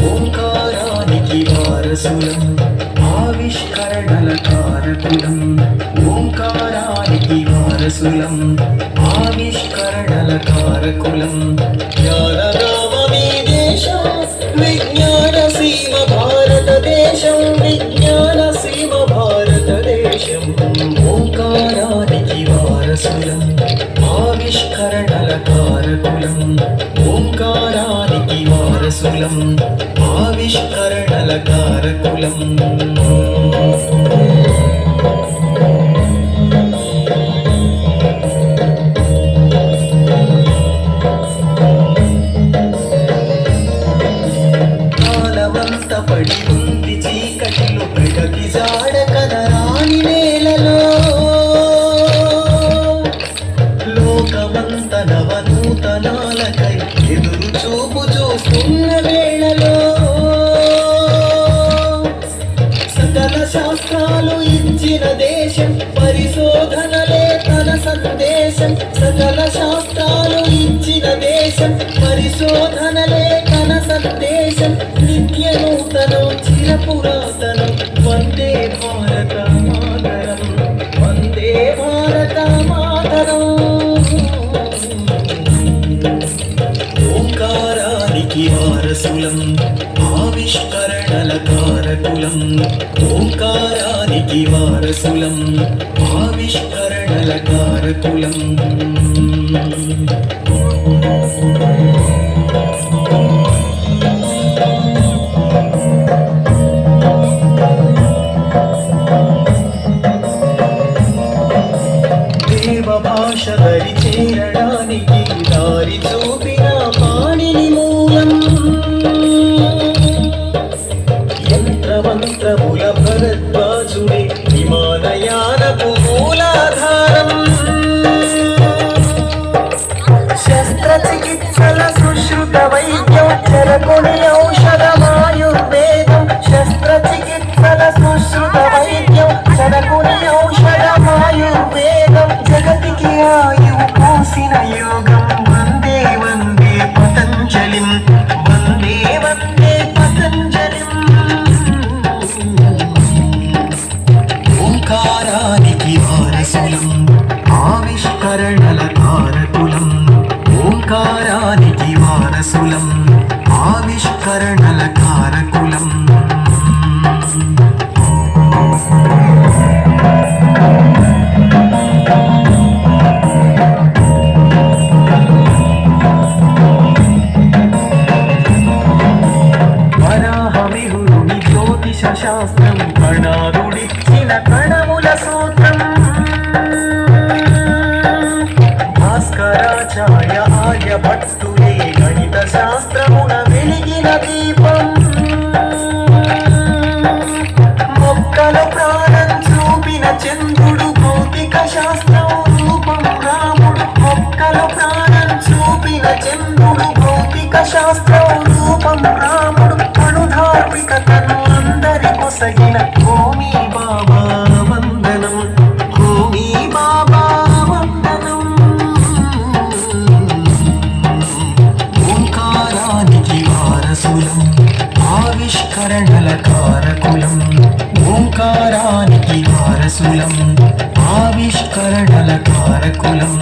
ఓంకారానికి వారసులం ఆవిష్కరణల కారకులం ఓంకారానికి వారసులం ఆవిష్కరణల కారకులం జ్ఞానరామీ దేశం విజ్ఞాన సీమ భారతదేశం విజ్ఞాన సీమ భారతదేశం ఓంకారానికి వారసులం ఆవిష్కరణల కారకులం ఓంకారానికి వారసులం ఆవిష్కరణల కారకులం కాలమంత పడి ఉంది చీకటిలో ప్రగతి జాడ కదరాని నేలలో లోకమంత నవనూతనాలకై ఎదురు చూపు చూస్తున్న వేళలో సకల శాస్త్రాలు ఇచ్చిన దేశం పరిశోధనలే తన సందేశం సకల శాస్త్రాలు ఇచ్చిన దేశం పరిశోధనలే తన సందేశం నిత్య నూతనం చిరపురాతనం వందే భారత మాతరం వందే భారత మాతరం ఓంకారానికి వారసులం ఆవిష్కరణల కారకులం ఓంకారానికి వారసులం ఆవిష్కరణల కారకులం దేవ భాష దరి చేరడానికి దారి చూపిన పాణిని మూలం యంత్రమంత్రముల భరద్వాజుడే విమానయానపు మూలాధారం శస్త్రచికిత్సల సుశ్రుత వైద్యం చెరకొని ఔషధమాయుర్వేదం శస్త్రచికిత్సల సుశ్రుత వైద్యం చెరకొని ఔషధమాయుర్వేదం జగతికి ఆయువు పోసిన యోగం వందే వందే పతంజలిం వందే వందే పతంజలిం ఓంకారానికి వారసులం ఆవిష్కరణల కారకులం ఓంకారానికి వారసులం ఆవిష్కరణల కారకులం వరాహమిహుని జ్యోతిష శాస్త్రం కణాదుడిచ్చిన కణముల సూత్రం భాస్కరాచార్య ఆర్యభట్టులే గణిత శాస్త్రమున వెలిగిన దీపం మొక్కల ప్రాణం చూపిన చంద్రుడు భౌతిక శాస్త్రం రూపం రాముడు మొక్కల ప్రాణం చూపిన చంద్రుడు భౌతిక శాస్త్రం రూపం రాముడు అణుధార్మికతను అందరి కొసగిన భూమి బాబా వందనం భూమి బాబా వందనం ఓంకారానికి వారసులం ఆవిష్కరణల కారకులం ఓంకారానికి వారసులం ఆవిష్కరణల కారకులం